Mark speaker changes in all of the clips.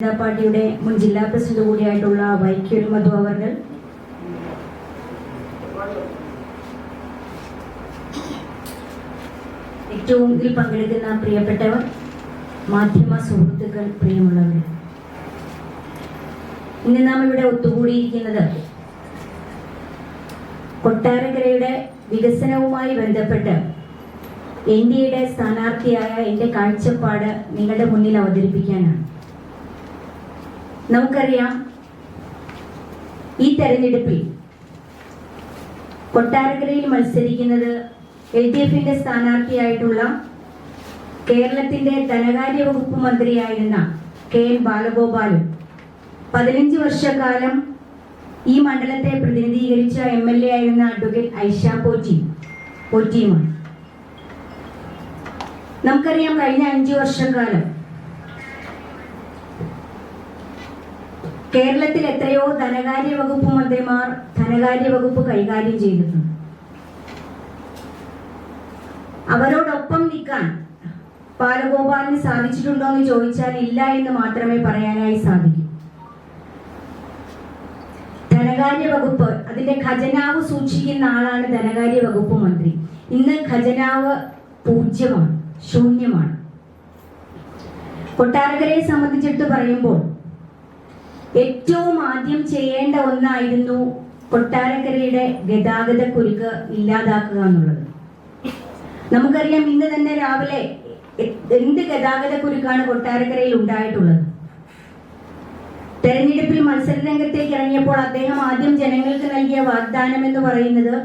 Speaker 1: പാർട്ടിയുടെ മുൻ ജില്ലാ പ്രസിഡന്റ് കൂടിയായിട്ടുള്ള വൈക്കം മധു അവർ, ഏറ്റവും ഇതിൽ പങ്കെടുക്കുന്ന പ്രിയപ്പെട്ടവർ, മാധ്യമ സുഹൃത്തുക്കൾ, പ്രിയമുള്ളവർ, ഇന്ന് നാം ഇവിടെ ഒത്തുകൂടിയിരിക്കുന്നത് കൊട്ടാരക്കരയുടെ വികസനവുമായി ബന്ധപ്പെട്ട് എൻഡിഎയുടെ സ്ഥാനാർത്ഥിയായ എന്റെ കാഴ്ചപ്പാട് നിങ്ങളുടെ മുന്നിൽ അവതരിപ്പിക്കാനാണ്. നമുക്കറിയാം, ഈ തെരഞ്ഞെടുപ്പിൽ കൊട്ടാരക്കരയിൽ മത്സരിക്കുന്നത് LDFന്റെ സ്ഥാനാർത്ഥിയായിട്ടുള്ള കേരളത്തിന്റെ ധനകാര്യ വകുപ്പ് മന്ത്രിയായിരുന്ന KN ബാലഗോപാലും 15 വർഷക്കാലം ഈ മണ്ഡലത്തെ പ്രതിനിധീകരിച്ച MLA ആയിരുന്ന അഡ്വക്കേറ്റ് ഐഷ പോറ്റിയുമാണ്. നമുക്കറിയാം, കഴിഞ്ഞ 5 വർഷക്കാലം കേരളത്തിൽ എത്രയോ ധനകാര്യ വകുപ്പ് മന്ത്രിമാർ ധനകാര്യ വകുപ്പ് കൈകാര്യം ചെയ്തിട്ടുണ്ട്. അവരോടൊപ്പം നിൽക്കാൻ ബാലഗോപാലിന് സാധിച്ചിട്ടുണ്ടോ എന്ന് ചോദിച്ചാൽ ഇല്ല എന്ന് മാത്രമേ പറയാനായി സാധിക്കൂ. ധനകാര്യ വകുപ്പ്, അതിന്റെ ഖജനാവ് സൂക്ഷിക്കുന്ന ആളാണ് ധനകാര്യ വകുപ്പ് മന്ത്രി. ഇന്ന് ഖജനാവ് പൂജ്യമാണ്, ശൂന്യമാണ്. കൊട്ടാരക്കരയെ സംബന്ധിച്ചിട്ട് പറയുമ്പോൾ ഏറ്റവും ആദ്യം ചെയ്യേണ്ട ഒന്നായിരുന്നു കൊട്ടാരക്കരയുടെ ഗതാഗത കുരുക്ക് ഇല്ലാതാക്കുക എന്നുള്ളത്. നമുക്കറിയാം, ഇന്ന് തന്നെ രാവിലെ എന്ത് ഗതാഗത കുരുക്കാണ് കൊട്ടാരക്കരയിൽ ഉണ്ടായിട്ടുള്ളത്. തെരഞ്ഞെടുപ്പിൽ മത്സര രംഗത്തേക്ക് ഇറങ്ങിയപ്പോൾ അദ്ദേഹം ആദ്യം ജനങ്ങൾക്ക് നൽകിയ വാഗ്ദാനം എന്ന് പറയുന്നത്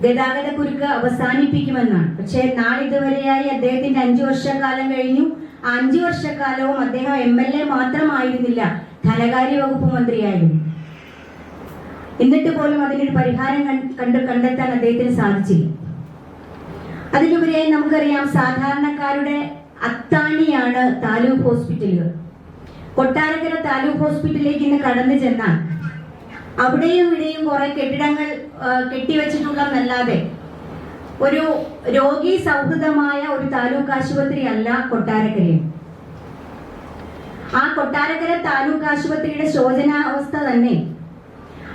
Speaker 1: ഗതാഗത കുരുക്ക് അവസാനിപ്പിക്കുമെന്നാണ്. പക്ഷേ നാളിതുവരെയായി അദ്ദേഹത്തിന്റെ 5 വർഷക്കാലം കഴിഞ്ഞു. ആ 5 വർഷക്കാലവും അദ്ദേഹം MLA മാത്രമായിരുന്നില്ല, ധനകാര്യ വകുപ്പ് മന്ത്രിയായിരുന്നു. എന്നിട്ട് പോലും അതിനൊരു പരിഹാരം കണ്ടെത്താൻ അദ്ദേഹത്തിന് സാധിച്ചില്ല. അതിലുപരിയായി നമുക്കറിയാം, സാധാരണക്കാരുടെ അത്താണിയാണ് താലൂക്ക് ഹോസ്പിറ്റലുകൾ. കൊട്ടാരക്കര താലൂക്ക് ഹോസ്പിറ്റലിലേക്ക് ഇന്ന് കടന്നു ചെന്നാൽ അവിടെയും ഇവിടെയും കുറെ കെട്ടിടങ്ങൾ കെട്ടിവെച്ചിട്ടുള്ളതല്ലാതെ ഒരു രോഗി സൗഹൃദമായ ഒരു താലൂക്ക് ആശുപത്രി അല്ല കൊട്ടാരക്കരയിൽ. ആ കൊട്ടാരക്കര താലൂക്ക് ആശുപത്രിയുടെ ശോചനാവസ്ഥ തന്നെ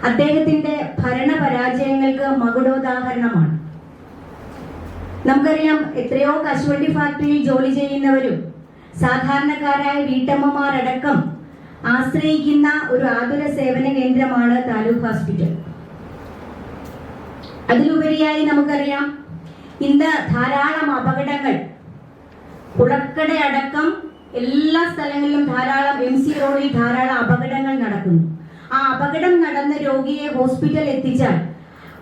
Speaker 1: അദ്ദേഹത്തിന്റെ ഭരണ പരാജയങ്ങൾക്ക് മകുടോദാഹരണമാണ്. നമുക്കറിയാം, എത്രയോ കശുവണ്ടി ഫാക്ടറിയിൽ ജോലി ചെയ്യുന്നവരും സാധാരണക്കാരായ വീട്ടമ്മമാരടക്കം ആശ്രയിക്കുന്ന ഒരു ആതുര സേവന കേന്ദ്രമാണ് താലൂക്ക് ഹോസ്പിറ്റൽ. അതിലുപരിയായി നമുക്കറിയാം, ഇന്ന് ധാരാളം അപകടങ്ങൾ, കുളക്കടയടക്കം എല്ലാ സ്ഥലങ്ങളിലും ധാരാളം MC റോഡിൽ ധാരാളം അപകടങ്ങൾ നടക്കുന്നു. ആ അപകടം നടന്ന രോഗിയെ ഹോസ്പിറ്റൽ എത്തിച്ചാൽ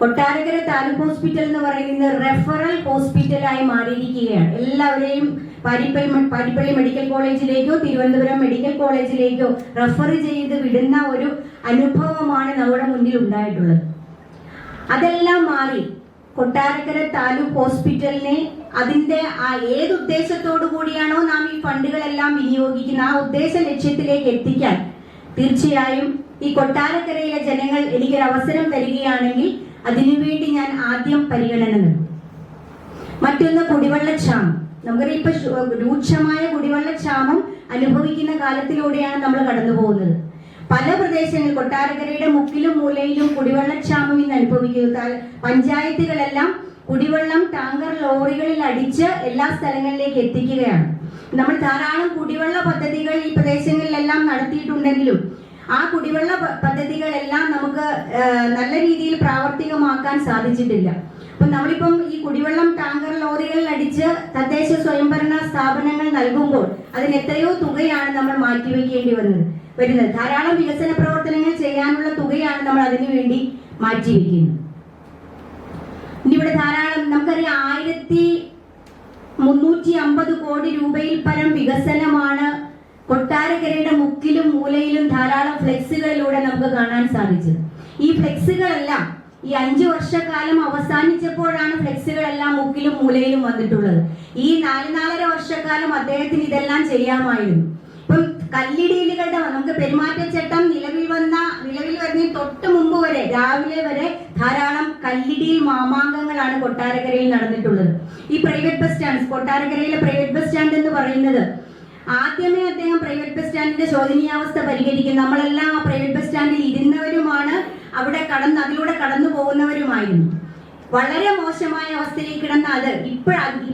Speaker 1: കൊട്ടാരക്കര താലൂക്ക് ഹോസ്പിറ്റൽ എന്ന് പറയുന്നത് റെഫറൽ ഹോസ്പിറ്റലായി മാറിയിരിക്കുകയാണ്. എല്ലാവരെയും പാരിപ്പള്ളി മെഡിക്കൽ കോളേജിലേക്കോ തിരുവനന്തപുരം മെഡിക്കൽ കോളേജിലേക്കോ റെഫർ ചെയ്ത് വിടുന്ന ഒരു അനുഭവമാണ് നമ്മുടെ മുന്നിൽ ഉണ്ടായിട്ടുള്ളത്. അതെല്ലാം മാറി കൊട്ടാരക്കര താലൂക്ക് ഹോസ്പിറ്റലിനെ അതിന്റെ ഏത് ഉദ്ദേശത്തോടു കൂടിയാണോ നാം ഈ ഫണ്ടുകളെല്ലാം വിനിയോഗിക്കുന്നത്, ആ ഉദ്ദേശ ലക്ഷ്യത്തിലേക്ക് എത്തിക്കാൻ തീർച്ചയായും ഈ കൊട്ടാരക്കരയിലെ ജനങ്ങൾ എനിക്കൊരു അവസരം തരികയാണെങ്കിൽ അതിനുവേണ്ടി ഞാൻ ആദ്യം പരിഗണന നൽകും. മറ്റൊന്ന്, കുടിവെള്ളക്ഷാമം. നമുക്കറിയാം, ഇപ്പൊ രൂക്ഷമായ കുടിവെള്ളക്ഷാമം അനുഭവിക്കുന്ന കാലത്തിലൂടെയാണ് നമ്മൾ കടന്നു പോകുന്നത്. പല പ്രദേശങ്ങളിൽ, കൊട്ടാരക്കരയുടെ മുക്കിലും മൂലയിലും കുടിവെള്ളക്ഷാമം ഇന്ന് അനുഭവിക്കുന്നു. പഞ്ചായത്തുകളെല്ലാം കുടിവെള്ളം ടാങ്കർ ലോറികളിൽ അടിച്ച് എല്ലാ സ്ഥലങ്ങളിലേക്ക് എത്തിക്കുകയാണ്. നമ്മൾ ധാരാളം കുടിവെള്ള പദ്ധതികൾ ഈ പ്രദേശങ്ങളിലെല്ലാം നടത്തിയിട്ടുണ്ടെങ്കിലും ആ കുടിവെള്ള പദ്ധതികളെല്ലാം നമുക്ക് നല്ല രീതിയിൽ പ്രാവർത്തികമാക്കാൻ സാധിച്ചിട്ടില്ല. അപ്പൊ നമ്മളിപ്പം ഈ കുടിവെള്ളം ടാങ്കർ ലോറികളിൽ അടിച്ച് തദ്ദേശ സ്വയംഭരണ സ്ഥാപനങ്ങൾ നൽകുമ്പോൾ അതിന് എത്രയോ തുകയാണ് നമ്മൾ മാറ്റിവെക്കേണ്ടി വരുന്നത്. ധാരാളം വികസന പ്രവർത്തനങ്ങൾ ചെയ്യാനുള്ള തുകയാണ് നമ്മൾ അതിനു വേണ്ടി മാറ്റിവെക്കുന്നത്. ഇവിടെ ധാരാളം നമുക്കറിയാം, 1350 കോടി രൂപയിൽ പരം വികസനമാണ് കൊട്ടാരക്കരയുടെ മുക്കിലും മൂലയിലും ധാരാളം ഫ്ലെക്സുകളിലൂടെ നമുക്ക് കാണാൻ സാധിച്ചത്. ഈ ഫ്ലെക്സുകളെല്ലാം ഈ 5 വർഷക്കാലം അവസാനിച്ചപ്പോഴാണ് ഫ്ലെക്സുകളെല്ലാം മുക്കിലും മൂലയിലും വന്നിട്ടുള്ളത്. ഈ 4-4.5 വർഷക്കാലം അദ്ദേഹത്തിന് ഇതെല്ലാം ചെയ്യാമായിരുന്നു. ഇപ്പം കല്ലിടീലുകളുടെ നമുക്ക് പെരുമാറ്റച്ചട്ടം നിലവിൽ വരുന്നതിന് തൊട്ട് മുമ്പ് വരെ രാവിലെ വരെ ധാരാളം കല്ലിടിയിൽ മാമാങ്കങ്ങളാണ് കൊട്ടാരക്കരയിൽ നടന്നിട്ടുള്ളത്. ഈ പ്രൈവറ്റ് ബസ് സ്റ്റാൻഡ്, കൊട്ടാരക്കരയിലെ പ്രൈവറ്റ് ബസ് സ്റ്റാൻഡ് എന്ന് പറയുന്നത് ആദ്യമേ അദ്ദേഹം പ്രൈവറ്റ് ബസ് സ്റ്റാൻഡിന്റെ ശോചനീയാവസ്ഥ പരിഹരിക്കും. നമ്മളെല്ലാം ആ പ്രൈവറ്റ് ബസ് സ്റ്റാൻഡിൽ ഇരുന്നവരുമാണ്, അവിടെ അതിലൂടെ കടന്നു പോകുന്നവരുമായിരുന്നു. വളരെ മോശമായ അവസ്ഥയിലേക്ക് കിടന്ന അത് ഇപ്പൊ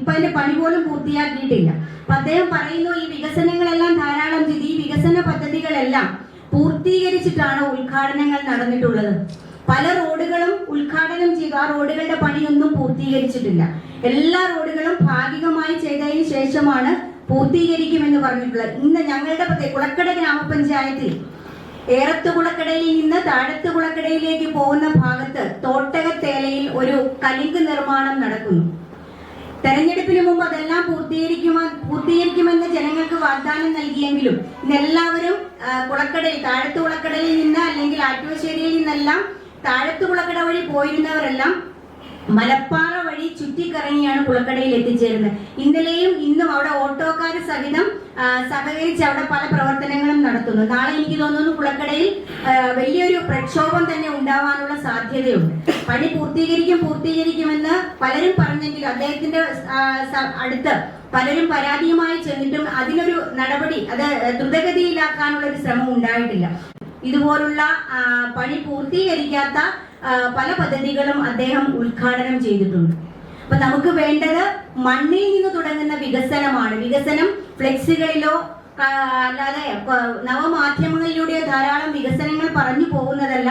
Speaker 1: അതിന്റെ പണി പോലും പൂർത്തിയാക്കിയിട്ടില്ല. അപ്പൊ അദ്ദേഹം പറയുന്നു, ഈ വികസനങ്ങളെല്ലാം ധാരാളം ചെയ്ത് ഈ വികസന പദ്ധതികളെല്ലാം പൂർത്തീകരിച്ചിട്ടാണ് ഉദ്ഘാടനങ്ങൾ നടന്നിട്ടുള്ളത്. പല റോഡുകളും ഉദ്ഘാടനം ചെയ്തു, ആ റോഡുകളുടെ പണിയൊന്നും പൂർത്തീകരിച്ചിട്ടില്ല. എല്ലാ റോഡുകളും ഭാഗികമായി ചെയ്തതിന് ശേഷമാണ് പൂർത്തീകരിക്കുമെന്ന് പറഞ്ഞിട്ടുള്ളത്. ഇന്ന് ഞങ്ങളുടെ കുളക്കട ഗ്രാമപഞ്ചായത്തിൽ ഏറത്തുകുളക്കടയിൽ നിന്ന് താഴത്തുകുളക്കടയിലേക്ക് പോകുന്ന ഭാഗത്ത് തോട്ടകത്തേലയിൽ ഒരു കലിങ്ക് നിർമ്മാണം നടക്കുന്നു. തെരഞ്ഞെടുപ്പിന് മുമ്പ് അതെല്ലാം പൂർത്തീകരിക്കുമെന്ന് ജനങ്ങൾക്ക് വാഗ്ദാനം നൽകിയെങ്കിലും ഇന്നെല്ലാവരും കുളക്കടയിൽ താഴത്തുകുളക്കടയിൽ നിന്ന് അല്ലെങ്കിൽ ആറ്റുവശ്ശേരിയിൽ നിന്നെല്ലാം താഴത്തുകുളക്കട വഴി പോയിരുന്നവരെല്ലാം മലപ്പാറ വഴി ചുറ്റിക്കറങ്ങിയാണ് കുളക്കടയിൽ എത്തിച്ചേരുന്നത്. ഇന്നലെയും ഇന്നും അവിടെ ഓട്ടോക്കാർ സഹിതം സഹകരിച്ച് അവിടെ പല പ്രവർത്തനങ്ങളും നടത്തുന്നു. നാളെ എനിക്ക് തോന്നുന്നു കുളക്കടയിൽ വലിയൊരു പ്രക്ഷോഭം തന്നെ ഉണ്ടാവാനുള്ള സാധ്യതയുണ്ട്. പണി പൂർത്തീകരിക്കുമെന്ന് പലരും പറഞ്ഞെങ്കിലും അദ്ദേഹത്തിന്റെ അടുത്ത് പലരും പരാതിയുമായി ചെന്നിട്ടും അതിനൊരു നടപടി അത് ദ്രുതഗതിയിലാക്കാനുള്ള ഒരു ശ്രമം ഉണ്ടായിട്ടില്ല. ഇതുപോലുള്ള പണി പൂർത്തീകരിക്കാത്ത പല പദ്ധതികളും അദ്ദേഹം ഉദ്ഘാടനം ചെയ്തിട്ടുണ്ട്. അപ്പൊ നമുക്ക് വേണ്ടത് മണ്ണിൽ നിന്ന് തുടങ്ങുന്ന വികസനമാണ്. വികസനം ഫ്ലെക്സുകളിലോ അല്ലാതെ നവമാധ്യമങ്ങളിലൂടെയോ ധാരാളം വികസനങ്ങൾ പറഞ്ഞു പോകുന്നതല്ല,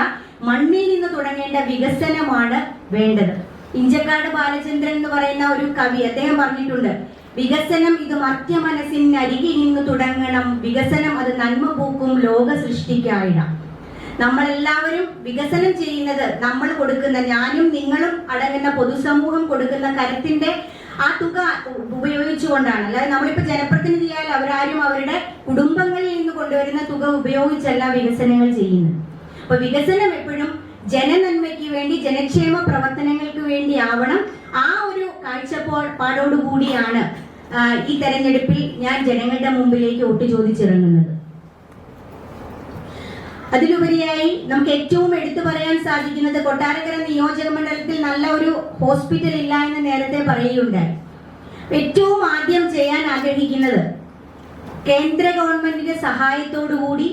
Speaker 1: മണ്ണിൽ നിന്ന് തുടങ്ങേണ്ട വികസനമാണ് വേണ്ടത്. ഇഞ്ചക്കാട് ബാലചന്ദ്രൻ എന്ന് പറയുന്ന ഒരു കവി അദ്ദേഹം പറഞ്ഞിട്ടുണ്ട്, വികസനം ഇത് മർത്യ മനസ്സിനരികിൽ നിന്ന് തുടങ്ങണം, വികസനം അത് നന്മ പൂക്കും ലോക സൃഷ്ടിക്കായിടാം. നമ്മളെല്ലാവരും വികസനം ചെയ്യുന്നത് നമ്മൾ കൊടുക്കുന്ന, ഞാനും നിങ്ങളും അടങ്ങുന്ന പൊതുസമൂഹം കൊടുക്കുന്ന കരുത്തിന്റെ ആ തുക ഉപയോഗിച്ചുകൊണ്ടാണ്. അല്ലാതെ നമ്മളിപ്പോ ജനപ്രതിനിധിയായാൽ അവരാരും അവരുടെ കുടുംബങ്ങളിൽ നിന്ന് കൊണ്ടുവരുന്ന തുക ഉപയോഗിച്ചല്ല വികസനങ്ങൾ ചെയ്യുന്നത്. അപ്പൊ വികസനം എപ്പോഴും ജനനന്മയ്ക്ക് വേണ്ടി, ജനക്ഷേമ പ്രവർത്തനങ്ങൾക്ക് വേണ്ടി ആവണം. ആ ഒരു കാഴ്ചപ്പാടോടുകൂടിയാണ് ഈ തെരഞ്ഞെടുപ്പിൽ ഞാൻ ജനങ്ങളുടെ മുമ്പിലേക്ക് വോട്ട് ചോദിച്ചിറങ്ങുന്നത്. അതിലുപരിയായി നമുക്ക് ഏറ്റവും എടുത്തു പറയാൻ സാധിക്കുന്നത്, കൊട്ടാരക്കര നിയോജക മണ്ഡലത്തിൽ നല്ല ഒരു ഹോസ്പിറ്റൽ ഇല്ല എന്ന് നേരത്തെ പറയുകയുണ്ടായി. ഏറ്റവും ആദ്യം ചെയ്യാൻ ആഗ്രഹിക്കുന്നത് കേന്ദ്ര ഗവൺമെന്റിന്റെ സഹായത്തോടുകൂടി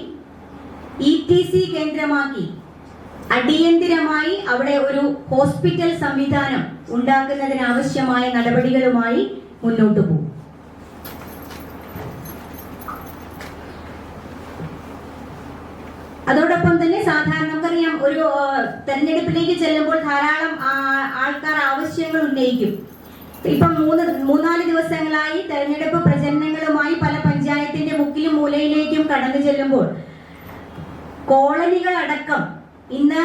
Speaker 1: ETC കേന്ദ്രമാക്കി അടിയന്തിരമായി അവിടെ ഒരു ഹോസ്പിറ്റൽ സംവിധാനം ഉണ്ടാക്കുന്നതിന് ആവശ്യമായ നടപടികളുമായി മുന്നോട്ട് പോകും. അതോടൊപ്പം തന്നെ സാധാരണ നമുക്കറിയാം, ഒരു തെരഞ്ഞെടുപ്പിലേക്ക് ചെല്ലുമ്പോൾ ധാരാളം ആൾക്കാർ ആവശ്യങ്ങൾ ഉന്നയിക്കും. ഇപ്പം മൂന്നാല് ദിവസങ്ങളായി തെരഞ്ഞെടുപ്പ് പ്രചരണങ്ങളുമായി പല പഞ്ചായത്തിന്റെ മുക്കിലും മൂലയിലേക്കും കടന്നു ചെല്ലുമ്പോൾ കോളനികളടക്കം ഇന്ന്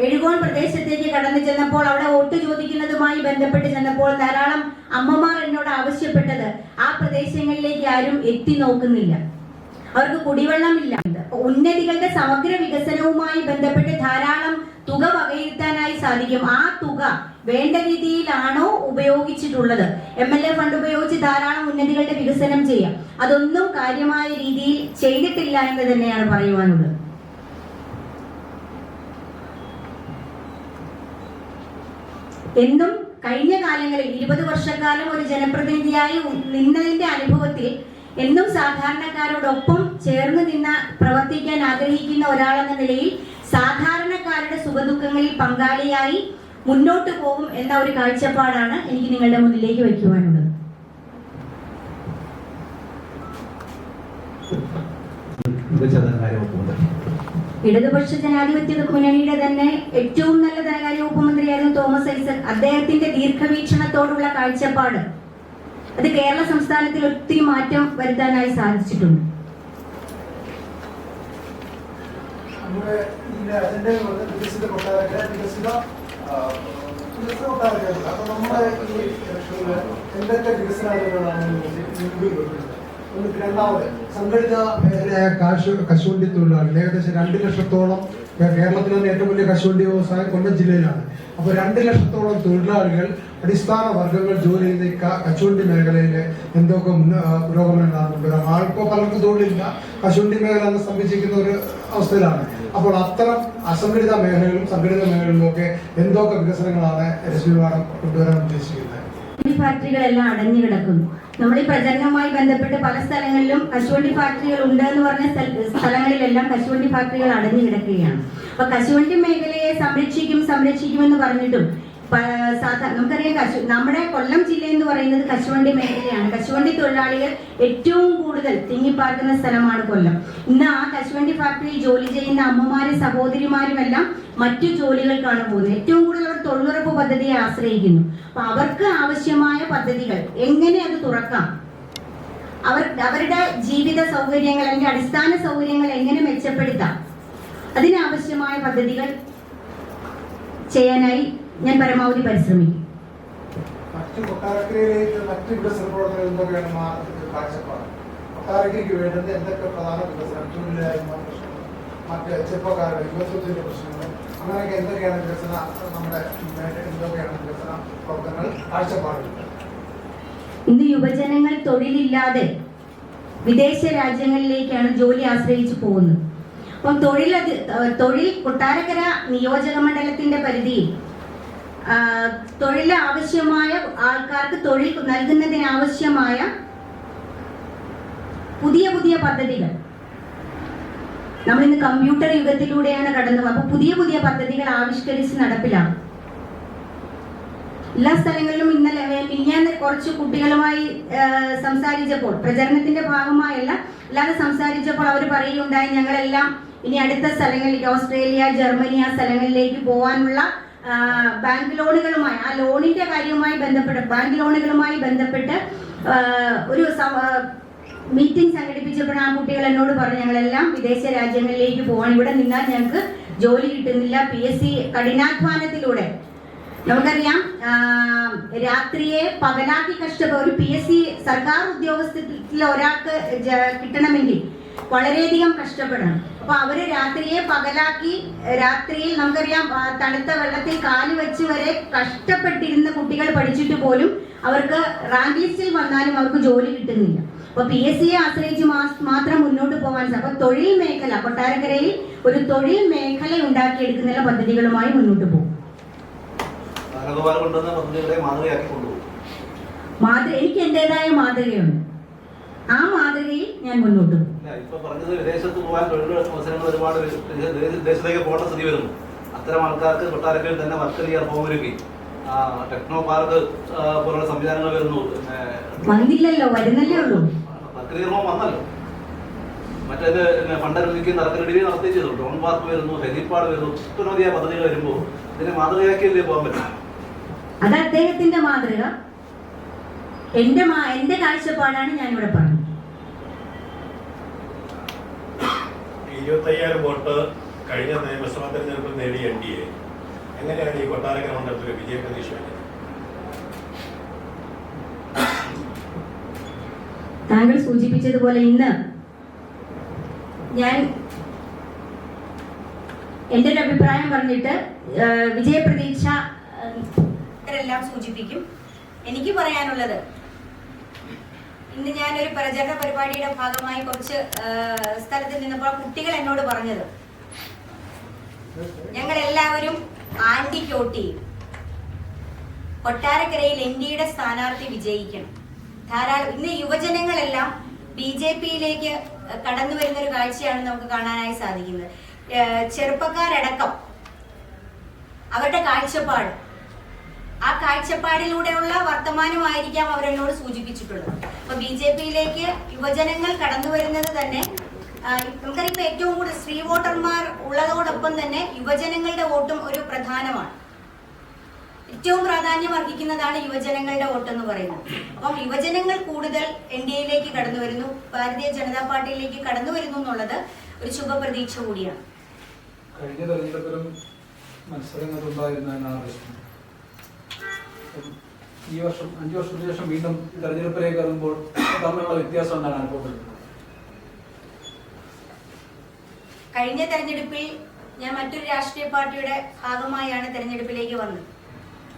Speaker 1: എഴുകോൺ പ്രദേശത്തേക്ക് കടന്നു ചെന്നപ്പോൾ അവിടെ വോട്ട് ചോദിക്കുന്നതുമായി ബന്ധപ്പെട്ട് ചെന്നപ്പോൾ ധാരാളം അമ്മമാർ എന്നോട് ആവശ്യപ്പെട്ടത്, ആ പ്രദേശങ്ങളിലേക്ക് ആരും എത്തി നോക്കുന്നില്ല, അവർക്ക് കുടിവെള്ളമില്ല. ഉന്നതികളുടെ സമഗ്ര വികസനവുമായി ബന്ധപ്പെട്ട് ധാരാളം തുക വകയിരുത്താനായി സാധിക്കും. ആ തുക വേണ്ട രീതിയിലാണോ ഉപയോഗിച്ചിട്ടുള്ളത്? MLA ഫണ്ട് ഉപയോഗിച്ച് ധാരാളം ഉന്നതികളുടെ വികസനം ചെയ്യാം, അതൊന്നും കാര്യമായ രീതിയിൽ ചെയ്തിട്ടില്ല എന്ന് തന്നെയാണ് പറയുവാനുള്ളത്. എന്നും കഴിഞ്ഞ കാലങ്ങളിൽ 20 വർഷക്കാലം ഒരു ജനപ്രതിനിധിയായി നിന്നതിന്റെ അനുഭവത്തിൽ എന്നും സാധാരണക്കാരോടൊപ്പം ചേർന്ന് നിന്ന് പ്രവർത്തിക്കാൻ ആഗ്രഹിക്കുന്ന ഒരാളെന്ന നിലയിൽ സാധാരണക്കാരുടെ സുഖദുഃഖങ്ങളിൽ പങ്കാളിയായി മുന്നോട്ട് പോകും എന്ന ഒരു കാഴ്ചപ്പാടാണ് എനിക്ക് നിങ്ങളുടെ മുന്നിലേക്ക് വയ്ക്കുവാനുള്ളത്. ഇടതുപക്ഷ ജനാധിപത്യ മുന്നണിയുടെ തന്നെ ഏറ്റവും നല്ല ധനകാര്യ വകുപ്പ് മന്ത്രിയായിരുന്നു തോമസ് ഐസക്. അദ്ദേഹത്തിന്റെ ദീർഘവീക്ഷണത്തോടുള്ള കാഴ്ചപ്പാട് അത് കേരള സംസ്ഥാനത്തിൽ ഒത്തിരി മാറ്റം വരുത്താനായി സാധിച്ചിട്ടുണ്ട്.
Speaker 2: സംഘടിത മേഖലയായ കശുവണ്ടി തൊഴിലാളികൾ ഏകദേശം 2 ലക്ഷത്തോളം, കേരളത്തിലെ തന്നെ ഏറ്റവും വലിയ കശുവണ്ടി വ്യവസായം കൊല്ലം ജില്ലയിലാണ്. അപ്പോൾ 2 ലക്ഷത്തോളം തൊഴിലാളികൾ അടിസ്ഥാന വർഗ്ഗങ്ങൾ ജോലി ചെയ്യുന്ന ഈ കശുവണ്ടി മേഖലയിലെ എന്തൊക്കെ പുരോഗമനങ്ങളാണ് കൊണ്ടുവരാം. ആൾക്കോ പലർക്കും തൊഴിലില്ല, കശുവണ്ടി മേഖല സ്തംഭിച്ചിരിക്കുന്ന ഒരു അവസ്ഥയിലാണ്. അപ്പോൾ അത്തരം അസംഘടിത മേഖലകളും സംഘടിത മേഖലകളിലും ഒക്കെ എന്തൊക്കെ വികസനങ്ങളാണ് രശ്മി മാഡം കൊണ്ടുവരാൻ ഉദ്ദേശിക്കുന്നത്?
Speaker 1: ഫാക്ടറികളെല്ലാം അടഞ്ഞു കിടക്കുന്നു. നമ്മൾ ഈ പ്രചരണവുമായി ബന്ധപ്പെട്ട് പല സ്ഥലങ്ങളിലും കശുവണ്ടി ഫാക്ടറികൾ ഉണ്ട് എന്ന് പറഞ്ഞ സ്ഥലങ്ങളിലെല്ലാം കശുവണ്ടി ഫാക്ടറികൾ അടഞ്ഞു കിടക്കുകയാണ്. അപ്പൊ കശുവണ്ടി മേഖലയെ സംരക്ഷിക്കുമെന്ന് പറഞ്ഞിട്ടും നമുക്കറിയാം നമ്മുടെ കൊല്ലം ജില്ല എന്ന് പറയുന്നത് കശുവണ്ടി മേഖലയാണ്. കശുവണ്ടി തൊഴിലാളികൾ ഏറ്റവും കൂടുതൽ തിങ്ങിപ്പാർക്കുന്ന സ്ഥലമാണ് കൊല്ലം. ഇന്ന് ആ കശുവണ്ടി ഫാക്ടറിയിൽ ജോലി ചെയ്യുന്ന അമ്മമാരും സഹോദരിമാരും എല്ലാം മറ്റു ജോലികൾക്കാണ് പോകുന്നത്. ഏറ്റവും കൂടുതൽ അവർ തൊഴിലുറപ്പ് പദ്ധതിയെ ആശ്രയിക്കുന്നു. അപ്പൊ അവർക്ക് ആവശ്യമായ പദ്ധതികൾ എങ്ങനെ അത് തുറക്കാം, അവരുടെ ജീവിത സൗകര്യങ്ങൾ അല്ലെങ്കിൽ അടിസ്ഥാന സൗകര്യങ്ങൾ എങ്ങനെ മെച്ചപ്പെടുത്താം, അതിനാവശ്യമായ പദ്ധതികൾ ചെയ്യാനായി ഞാൻ പരമാവധി പരിശ്രമിക്കും.
Speaker 2: മറ്റു കൊട്ടാരക്കരയിലേക്ക് മറ്റ് വികസന പ്രവർത്തനങ്ങൾ എന്തൊക്കെയാണ് കാഴ്ചപ്പാട്? കൊട്ടാരക്കരയ്ക്ക് വേണ്ടത് എന്തൊക്കെ പ്രധാന വികസനം, തൊഴിലില്ലായ്മ പ്രശ്നങ്ങൾ, മറ്റ് ചെറുപ്പക്കാരുടെ യുവത്വത്തിന്റെ പ്രശ്നങ്ങൾ, അങ്ങനെയൊക്കെ എന്തൊക്കെയാണ് വികസന നമ്മുടെ എന്തൊക്കെയാണ് വികസന പ്രവർത്തനങ്ങൾ കാഴ്ചപ്പാടുകൾ?
Speaker 1: ഇന്ന് യുവജനങ്ങൾ തൊഴിലില്ലാതെ വിദേശ രാജ്യങ്ങളിലേക്കാണ് ജോലി ആശ്രയിച്ചു പോകുന്നത്. അപ്പം തൊഴിൽ കൊട്ടാരക്കര നിയോജക മണ്ഡലത്തിന്റെ പരിധിയിൽ തൊഴിൽ ആവശ്യമായ ആൾക്കാർക്ക് തൊഴിൽ നൽകുന്നതിനാവശ്യമായ പുതിയ പദ്ധതികൾ നമ്മളിന്ന് കമ്പ്യൂട്ടർ യുഗത്തിലൂടെയാണ് കടന്നു പോകുന്നത്. അപ്പൊ പുതിയ പദ്ധതികൾ ആവിഷ്കരിച്ച് നടപ്പിലാണ്. എല്ലാ സ്ഥലങ്ങളിലും മിനിഞ്ഞാന്ന് കുറച്ച് കുട്ടികളുമായി സംസാരിച്ചപ്പോൾ, പ്രചരണത്തിന്റെ ഭാഗമായല്ല അല്ലാതെ സംസാരിച്ചപ്പോൾ അവർ പറയുകയുണ്ടായി, ഞങ്ങളെല്ലാം ഇനി അടുത്ത സ്ഥലങ്ങളിലേക്ക് ഓസ്ട്രേലിയ, ജർമ്മനി ആ സ്ഥലങ്ങളിലേക്ക് പോകാനുള്ള ബാങ്ക് ലോണുകളുമായി, ആ ലോണിന്റെ കാര്യവുമായി ബന്ധപ്പെട്ട് ബാങ്ക് ലോണുകളുമായി ബന്ധപ്പെട്ട് ഒരു മീറ്റിംഗ് സംഘടിപ്പിച്ചപ്പോൾ ആ കുട്ടികൾ എന്നോട് പറഞ്ഞു, ഞങ്ങളെല്ലാം വിദേശ രാജ്യങ്ങളിലേക്ക് പോകാൻ, ഇവിടെ നിന്നാൽ ഞങ്ങൾക്ക് ജോലി കിട്ടുന്നില്ല. PSC കഠിനാധ്വാനത്തിലൂടെ നമുക്കറിയാം, രാത്രിയെ പകലാക്കി ഒരു PSC സർക്കാർ ഉദ്യോഗസ്ഥത്തിൽ ഒരാൾക്ക് കിട്ടണമെങ്കിൽ വളരെയധികം കഷ്ടപ്പെടണം. അപ്പൊ അവര് രാത്രിയെ പകലാക്കി, രാത്രിയിൽ നമുക്കറിയാം തണുത്ത വെള്ളത്തിൽ കാല് വെച്ച് വരെ കഷ്ടപ്പെട്ടിരുന്ന കുട്ടികൾ പഠിച്ചിട്ട് പോലും അവർക്ക് റാങ്ക് ലിസ്റ്റിൽ വന്നാലും അവർക്ക് ജോലി കിട്ടുന്നില്ല. അപ്പൊ PSCയെ ആശ്രയിച്ച് മാത്രം മുന്നോട്ട് പോകാൻ സാധിക്കും. അപ്പൊ തൊഴിൽ മേഖല, കൊട്ടാരക്കരയിൽ ഒരു തൊഴിൽ മേഖല ഉണ്ടാക്കിയെടുക്കുന്ന പദ്ധതികളുമായി മുന്നോട്ട് പോകും. എനിക്ക് എന്റേതായ മാതൃകയുണ്ട്. ആ മാതൃകയിൽ ഞാൻ മുന്നോട്ട് പോകും.
Speaker 3: ഇപ്പൊ പറഞ്ഞത് വിദേശത്ത് പോകാൻ തൊഴിൽ അവസരങ്ങൾ ഒരുപാട് വിദേശത്തേക്ക് പോകേണ്ട സ്ഥിതി വരുന്നു. അത്തരം ആൾക്കാർക്ക് കൊട്ടാരക്കരയിൽ തന്നെ വർക്ക് ചെയ്യാൻ പോകുമൊരുക്കി ടെക്നോ പാർക്ക് പോലുള്ള സംവിധാനങ്ങൾ വരുന്നു.
Speaker 1: വന്നില്ലല്ലോ, വരുന്നല്ലേ ഉള്ളൂ.
Speaker 3: വർക്ക് വന്നല്ലോ. മറ്റേത് ഫണ്ടനുവദിക്ക് നറുക്കരടി നടത്തി ചെയ്തു. ഡ്രോൺ പാർക്ക് വരുന്നു, ഹെലിപ്പാഡ് വരുന്നു, ഒട്ടനവധിയായ പദ്ധതികൾ വരുമ്പോൾ ഇതിനെ മാതൃകയാക്കിയല്ലേ പോകാൻ പറ്റും.
Speaker 1: അത് അദ്ദേഹത്തിന്റെ മാതൃക, എന്റെ കാഴ്ചപ്പാടാണ് ഞാനിവിടെ പറഞ്ഞത്.
Speaker 4: 25,000 വോട്ട് കഴിഞ്ഞ നിയമസഭാ തെരഞ്ഞെടുപ്പിൽ നേടിയ NDA എങ്ങനെയാണ് ഈ കൊട്ടാരക്കര മണ്ഡലത്തിലെ വിജയ പ്രതീക്ഷ?
Speaker 1: താങ്കൾ സൂചിപ്പിച്ചതുപോലെ ഇന്ന് ഞാൻ എന്റെ ഒരു അഭിപ്രായം പറഞ്ഞിട്ട് വിജയപ്രതീക്ഷ എല്ലാം സൂചിപ്പിക്കും. എനിക്ക് പറയാനുള്ളത്, ഇന്ന് ഞാനൊരു പ്രചരണ പരിപാടിയുടെ ഭാഗമായി കുറച്ച് സ്ഥലത്ത് നിന്നപ്പോൾ കുട്ടികൾ എന്നോട് പറഞ്ഞത്, ഞങ്ങൾ എല്ലാവരും ആന്റിക്ക് വോട്ട് ചെയ്യും, കൊട്ടാരക്കരയിൽ NDAയുടെ സ്ഥാനാർത്ഥി വിജയിക്കണം. ധാരാളം ഇന്ന് യുവജനങ്ങളെല്ലാം BJPയിലേക്ക് കടന്നു വരുന്ന ഒരു കാഴ്ചയാണ് നമുക്ക് കാണാനായി സാധിക്കുന്നത്. ചെറുപ്പക്കാരടക്കം അവരുടെ കാഴ്ചപ്പാട്, ആ കാഴ്ചപ്പാടിലൂടെയുള്ള വർത്തമാനമായിരിക്കാം അവരെന്നോട് സൂചിപ്പിച്ചിട്ടുള്ളത്. അപ്പൊ BJPയിലേക്ക് യുവജനങ്ങൾ കടന്നു വരുന്നത് തന്നെ നമുക്കറിയാം, ഏറ്റവും കൂടുതൽ സ്ത്രീ വോട്ടർമാർ ഉള്ളതോടൊപ്പം തന്നെ യുവജനങ്ങളുടെ വോട്ടും ഒരു പ്രധാനമാണ്. ഏറ്റവും പ്രാധാന്യം അർഹിക്കുന്നതാണ് യുവജനങ്ങളുടെ വോട്ടെന്ന് പറയുന്നത്. അപ്പം യുവജനങ്ങൾ കൂടുതൽ NDAയിലേക്ക് കടന്നു വരുന്നു, ഭാരതീയ ജനതാ പാർട്ടിയിലേക്ക് കടന്നു വരുന്നു എന്നുള്ളത് ഒരു ശുഭപ്രതീക്ഷ കൂടിയാണ്.
Speaker 5: കഴിഞ്ഞ തെരഞ്ഞെടുപ്പിലും മത്സരങ്ങളുണ്ടായിരുന്ന ഈ വർഷം 5 വർഷത്തിന് ശേഷം വീണ്ടും തെരഞ്ഞെടുപ്പിലേക്ക് ഇറങ്ങുമ്പോൾ തമ്മിലുള്ള വ്യത്യാസം എന്താണ് അനുഭവപ്പെടുന്നത്?
Speaker 1: കഴിഞ്ഞ തെരഞ്ഞെടുപ്പിൽ ഞാൻ മറ്റൊരു രാഷ്ട്രീയ പാർട്ടിയുടെ ഭാഗമായാണ് തെരഞ്ഞെടുപ്പിലേക്ക് വന്നത്.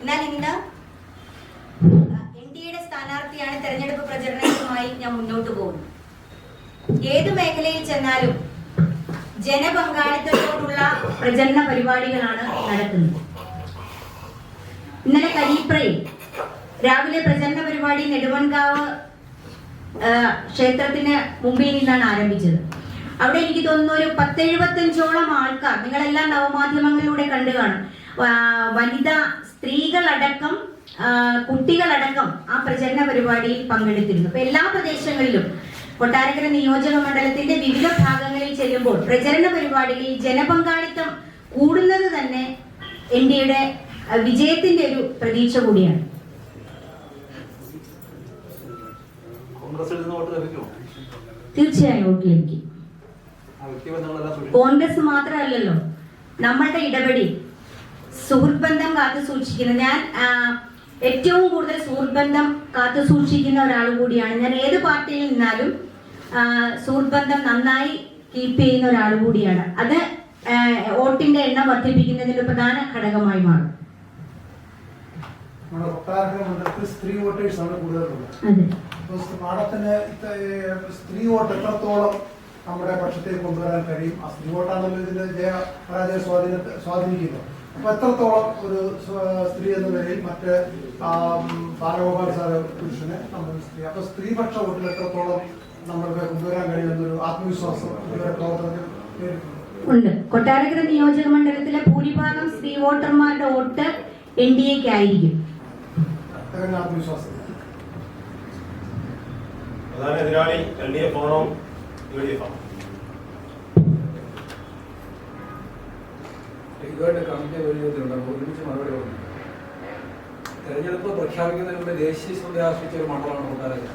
Speaker 1: എന്നാൽ ഇന്ന് NDAയുടെ സ്ഥാനാർത്ഥിയാണ്. തെരഞ്ഞെടുപ്പ് പ്രചരണങ്ങളുമായി ഞാൻ മുന്നോട്ട് പോകുന്നു. ഏത് മേഖലയിൽ ചെന്നാലും ജനപങ്കാളിത്തത്തോടുള്ള പ്രചരണ പരിപാടികളാണ് നടത്തുന്നത്. ഇന്നലെ കരീപ്രയിൽ രാവിലെ പ്രചരണ പരിപാടി നെടുമൺകാവ് ക്ഷേത്രത്തിന് മുമ്പിൽ നിന്നാണ് ആരംഭിച്ചത്. അവിടെ എനിക്ക് തോന്നുന്നു ഒരു 10-75ഓളം ആൾക്കാർ, നിങ്ങളെല്ലാം നവമാധ്യമങ്ങളിലൂടെ കണ്ടു കാണും, വനിതാ സ്ത്രീകളടക്കം കുട്ടികളടക്കം ആ പ്രചരണ പരിപാടിയിൽ പങ്കെടുത്തിരുന്നു. അപ്പൊ എല്ലാ പ്രദേശങ്ങളിലും കൊട്ടാരക്കര നിയോജക മണ്ഡലത്തിന്റെ വിവിധ ഭാഗങ്ങളിൽ ചെല്ലുമ്പോൾ പ്രചരണ പരിപാടികളിൽ ജനപങ്കാളിത്തം കൂടുന്നത് തന്നെ ഇന്ത്യയുടെ വിജയത്തിന്റെ ഒരു പ്രതീക്ഷ കൂടിയാണ്. തീർച്ചയായും വോട്ട് ലഭിക്കും. കോൺഗ്രസ് മാത്രമല്ലല്ലോ, നമ്മളുടെ ഇടപെടി സുഹൃത്ത് ബന്ധം കാത്തു സൂക്ഷിക്കുന്ന, ഞാൻ ഏറ്റവും കൂടുതൽ സുഹൃത്ത് ബന്ധം കാത്തു സൂക്ഷിക്കുന്ന ഒരാൾ കൂടിയാണ്. ഞാൻ ഏത് പാർട്ടിയിൽ നിന്നാലും സുഹൃത്ത് ബന്ധം നന്നായി കീപ്പ് ചെയ്യുന്ന ഒരാൾ കൂടിയാണ്. അത് വോട്ടിന്റെ എണ്ണം വർദ്ധിപ്പിക്കുന്നതിന്റെ പ്രധാന ഘടകമായി മാറും.
Speaker 2: നമ്മുടെ കൊട്ടാരക്കര മണ്ഡലത്തിൽ സ്ത്രീ വോട്ടേഴ്സ് ആണ് കൂടുതലുള്ളത്. മാഡത്തിന് സ്ത്രീ വോട്ട് എത്രത്തോളം നമ്മുടെ പക്ഷത്തേക്ക് കൊണ്ടുവരാൻ കഴിയും? ആ സ്ത്രീ വോട്ടാണല്ലോ ഇതിന്റെ ജയപരാജയ സ്വാധീനിക്കുന്നത്. അപ്പൊ എത്രത്തോളം ഒരു സ്ത്രീ എന്ന നിലയിൽ മറ്റ് ബാലഗോപാൽ സാറ് പുരുഷന് നമ്മൾ സ്ത്രീ, അപ്പൊ സ്ത്രീപക്ഷ വോട്ടിൽ എത്രത്തോളം നമ്മൾക്ക് കൊണ്ടുവരാൻ കഴിയുമെന്നൊരു ആത്മവിശ്വാസം ഇവരുടെ പ്രവർത്തനത്തിൽ
Speaker 1: ഉണ്ട്. കൊട്ടാരക്കര നിയോജക മണ്ഡലത്തിലെ ഭൂരിഭാഗം സ്ത്രീ വോട്ടർമാരുടെ വോട്ട് NDA ആയിരിക്കും.
Speaker 2: ആത്മവിശ്വാസം.
Speaker 4: പ്രധാന എതിരാളി LDF ആണോ UDF ആണോ?
Speaker 5: ഇതുമായിട്ട് കമ്മിറ്റി ഒരുമിച്ച് മറുപടി പറഞ്ഞു. തെരഞ്ഞെടുപ്പ് പ്രഖ്യാപിക്കുന്നതിന് മുമ്പ് ദേശീയ ശ്രദ്ധ ആശ്രയിച്ച ഒരു മണ്ഡലമാണ് കൊട്ടാരക്കര.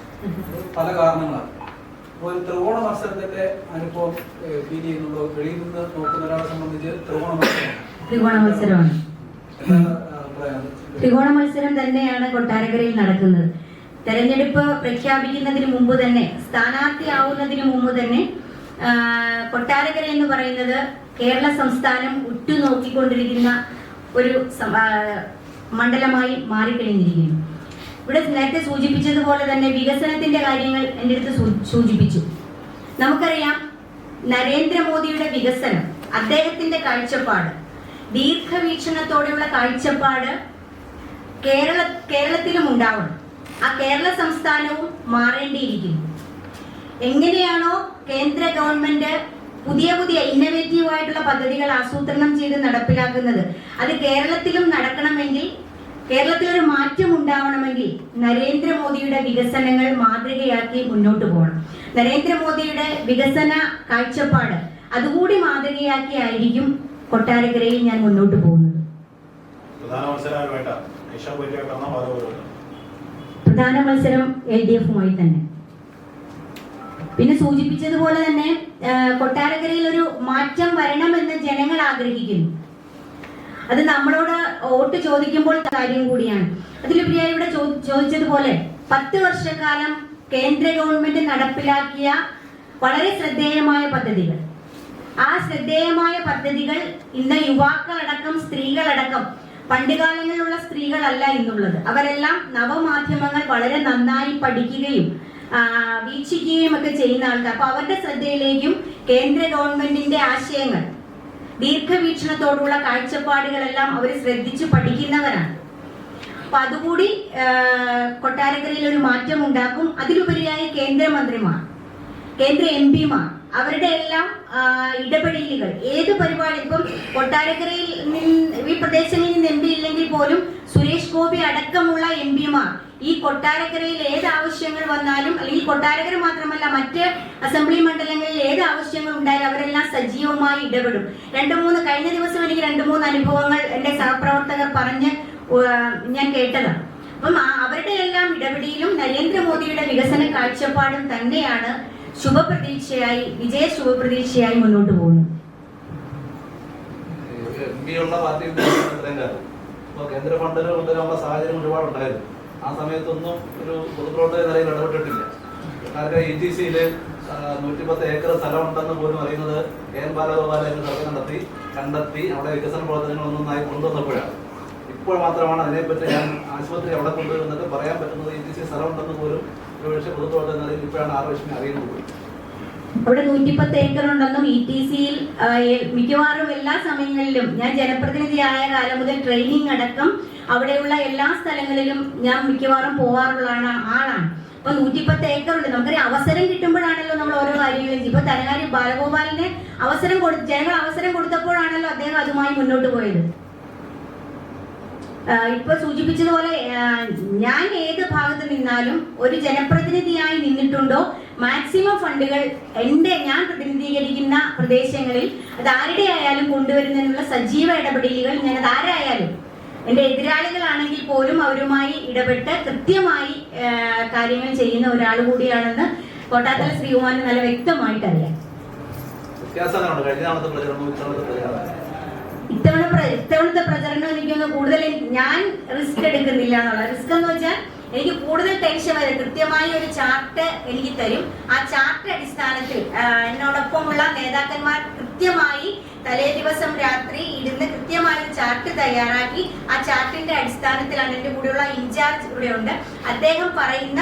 Speaker 5: പല കാരണങ്ങളാണ്. ഒരു ത്രികോണ മത്സരത്തിന്റെ അനുഭവം ഫീൽ ചെയ്യുന്നുണ്ടോ? വെളിയിൽ നിന്ന് നോക്കുന്ന ഒരാളെ സംബന്ധിച്ച് ത്രികോണ
Speaker 1: മത്സരമാണ്. ത്രികോണ മത്സരം തന്നെയാണ് കൊട്ടാരക്കരയിൽ നടക്കുന്നത്. തെരഞ്ഞെടുപ്പ് പ്രഖ്യാപിക്കുന്നതിന് മുമ്പ് തന്നെ, സ്ഥാനാർത്ഥിയാവുന്നതിന് മുമ്പ് തന്നെ കൊട്ടാരക്കര എന്ന് പറയുന്നത് കേരള സംസ്ഥാനം ഉറ്റുനോക്കിക്കൊണ്ടിരിക്കുന്ന ഒരു മണ്ഡലമായി മാറിക്കഴിഞ്ഞിരിക്കുന്നു. ഇവിടെ നേരത്തെ സൂചിപ്പിച്ചതുപോലെ തന്നെ വികസനത്തിന്റെ കാര്യങ്ങൾ എൻ്റെ അടുത്ത് സൂചിപ്പിച്ചു. നമുക്കറിയാം, നരേന്ദ്രമോദിയുടെ വികസനം, അദ്ദേഹത്തിന്റെ കാഴ്ചപ്പാട്, ദീർഘവീക്ഷണത്തോടെയുള്ള കാഴ്ചപ്പാട് കേരളത്തിലും ഉണ്ടാവണം. ആ കേരള സംസ്ഥാനവും മാറേണ്ടിയിരിക്കുന്നു. എങ്ങനെയാണോ കേന്ദ്ര ഗവൺമെന്റ് പുതിയ പുതിയ ഇന്നവേറ്റീവ് ആയിട്ടുള്ള പദ്ധതികൾ ആസൂത്രണം ചെയ്ത് നടപ്പിലാക്കുന്നത്, അത് കേരളത്തിലും നടക്കണമെങ്കിൽ, കേരളത്തിലൊരു മാറ്റം ഉണ്ടാവണമെങ്കിൽ നരേന്ദ്രമോദിയുടെ വികസനങ്ങൾ മാതൃകയാക്കി മുന്നോട്ട് പോകണം. നരേന്ദ്രമോദിയുടെ വികസന കാഴ്ചപ്പാട് അതുകൂടി മാതൃകയാക്കി ആയിരിക്കും കൊട്ടാരക്കരയിൽ ഞാൻ മുന്നോട്ട് പോകുന്നത്. പ്രധാന മത്സരം LDF-മായി തന്നെ. പിന്നെ സൂചിപ്പിച്ചതുപോലെ തന്നെ കൊട്ടാരക്കരയിൽ ഒരു മാറ്റം വരണമെന്ന് ജനങ്ങൾ ആഗ്രഹിക്കുന്നു. അത് നമ്മളോട് വോട്ട് ചോദിക്കുമ്പോൾ കാര്യം കൂടിയാണ്. അതിലുപരിയായി ഇവിടെ ചോദിച്ചതുപോലെ 10 വർഷക്കാലം കേന്ദ്ര ഗവൺമെന്റ് നടപ്പിലാക്കിയ വളരെ ശ്രദ്ധേയമായ പദ്ധതികൾ, ആ ശ്രദ്ധേയമായ പദ്ധതികൾ ഇന്ന് യുവാക്കളടക്കം സ്ത്രീകളടക്കം, പണ്ടുകാലങ്ങളിലുള്ള സ്ത്രീകളല്ല ഇന്നുള്ളത്, അവരെല്ലാം നവമാധ്യമങ്ങൾ വളരെ നന്നായി പഠിക്കുകയും വീക്ഷിക്കുകയും ഒക്കെ ചെയ്യുന്ന ആൾക്കാർ. അപ്പൊ അവരുടെ ശ്രദ്ധയിലേക്കും കേന്ദ്ര ഗവൺമെന്റിന്റെ ആശയങ്ങൾ, ദീർഘവീക്ഷണത്തോടുള്ള കാഴ്ചപ്പാടുകളെല്ലാം അവർ ശ്രദ്ധിച്ചു പഠിക്കുന്നവരാണ്. അപ്പൊ അതുകൂടി കൊട്ടാരക്കരയിൽ ഒരു മാറ്റം ഉണ്ടാക്കും. അതിലുപരിയായി കേന്ദ്രമന്ത്രിമാർ, കേന്ദ്ര MP-മാർ, അവരുടെ എല്ലാം ഇടപെടലുകൾ, ഏത് പരിപാടി, ഇപ്പം കൊട്ടാരക്കരയിൽ ഈ പ്രദേശങ്ങളിൽ നിന്ന് MP ഇല്ലെങ്കിൽ പോലും സുരേഷ് ഗോപി അടക്കമുള്ള MP-മാർ ഈ കൊട്ടാരക്കരയിൽ ഏത് ആവശ്യങ്ങൾ വന്നാലും, അല്ലെങ്കിൽ കൊട്ടാരക്കര മാത്രമല്ല മറ്റ് അസംബ്ലി മണ്ഡലങ്ങളിൽ ഏത് ആവശ്യങ്ങൾ ഉണ്ടായാലും അവരെല്ലാം സജീവമായി ഇടപെടും. കഴിഞ്ഞ ദിവസം എനിക്ക് 2-3 അനുഭവങ്ങൾ എൻ്റെ സഹപ്രവർത്തകർ പറഞ്ഞ് ഞാൻ കേട്ടതാണ്. അപ്പം അവരുടെ എല്ലാം ഇടപെടലും നരേന്ദ്രമോദിയുടെ വികസന കാഴ്ചപ്പാടും തന്നെയാണ് വിജയ ശുഭപ്രതീക്ഷയായി മുന്നോട്ട് പോകുന്നത്.
Speaker 3: കേന്ദ്ര ഫണ്ടുകൾ കൊണ്ടുവരാനുള്ള സാഹചര്യം ഒരുപാടുണ്ടായിരുന്നു. ആ സമയത്തൊന്നും ഒരു പൊതുപ്രവർത്തക നിലയിൽ ഇടപെട്ടിട്ടില്ല. കൊട്ടാരക്കര ETC-യിൽ 110 ഏക്കർ സ്ഥലമുണ്ടെന്ന് പോലും അറിയുന്നത് KN ബാലഗോപാൽ സർവേ കണ്ടെത്തി അവിടെ വികസന പ്രവർത്തനങ്ങൾ ഒന്നൊന്നായി കൊണ്ടുവന്നപ്പോഴാണ്. ഇപ്പോൾ മാത്രമാണ് അതിനെപ്പറ്റി ഞാൻ ആശുപത്രി അവിടെ കൊണ്ടുവരുന്നത് പറയാൻ പറ്റുന്നത്. ETC സ്ഥലമുണ്ടെന്ന് പോലും ഒരുപക്ഷെ പൊതുപ്രവർത്തക നിലയിൽ ഇപ്പോഴാണ് 6 വർഷം അറിയുന്നത്.
Speaker 1: അവിടെ 110 ഏക്കർ ഉണ്ടെന്നും ETC-യിൽ മിക്കവാറും എല്ലാ സമയങ്ങളിലും ഞാൻ ജനപ്രതിനിധിയായ കാലം മുതൽ ട്രെയിനിങ് അടക്കം അവിടെയുള്ള എല്ലാ സ്ഥലങ്ങളിലും ഞാൻ മിക്കവാറും പോകാറുള്ള ആളാണ്. ഇപ്പൊ 110 ഏക്കറുണ്ട്. നമുക്കറിയാം അവസരം കിട്ടുമ്പോഴാണല്ലോ നമ്മൾ ഓരോ കാര്യങ്ങളും ചെയ്യും. ഇപ്പൊ ധനകാര്യ ബാലഗോപാലിന് ജനങ്ങൾ അവസരം കൊടുത്തപ്പോഴാണല്ലോ അദ്ദേഹം അതുമായി മുന്നോട്ട് പോയത്. ഇപ്പൊ സൂചിപ്പിച്ചതുപോലെ ഞാൻ ഏത് ഭാഗത്ത് നിന്നാലും ഒരു ജനപ്രതിനിധിയായി നിന്നിട്ടുണ്ടോ മാക്സിമം ഫണ്ടുകൾ ഞാൻ പ്രതിനിധീകരിക്കുന്ന പ്രദേശങ്ങളിൽ അത് ആരുടെ ആയാലും കൊണ്ടുവരുന്നതിനുള്ള സജീവ ഇടപെടലുകൾ ഞാൻ അത് ആരായാലും എന്റെ എതിരാളികളാണെങ്കിൽ പോലും അവരുമായി ഇടപെട്ട് കൃത്യമായി കാര്യങ്ങൾ ചെയ്യുന്ന ഒരാൾ കൂടിയാണെന്ന് കോട്ടാത്തല ശ്രീകുമാരന് നല്ല വ്യക്തമായിട്ട് അറിയാം. ഇത്തവണത്തെ പ്രചരണം എനിക്കൊന്ന് കൂടുതൽ ഞാൻ റിസ്ക് എടുക്കുന്നില്ല എന്നുള്ള റിസ്ക് എന്ന് വെച്ചാൽ എനിക്ക് കൂടുതൽ ടെൻഷൻ വരും. കൃത്യമായ ഒരു ചാർട്ട് എനിക്ക് തരും. ആ ചാർട്ട് അടിസ്ഥാനത്തിൽ എന്നോടൊപ്പമുള്ള നേതാക്കന്മാർ കൃത്യമായി തലേ ദിവസം രാത്രി ഇരുന്ന് കൃത്യമായ ഒരു ചാർട്ട് തയ്യാറാക്കി ആ ചാർട്ടിന്റെ അടിസ്ഥാനത്തിലാണ് എന്റെ കൂടെയുള്ള ഇൻചാർജ് ഇവിടെ ഉണ്ട്. അദ്ദേഹം പറയുന്ന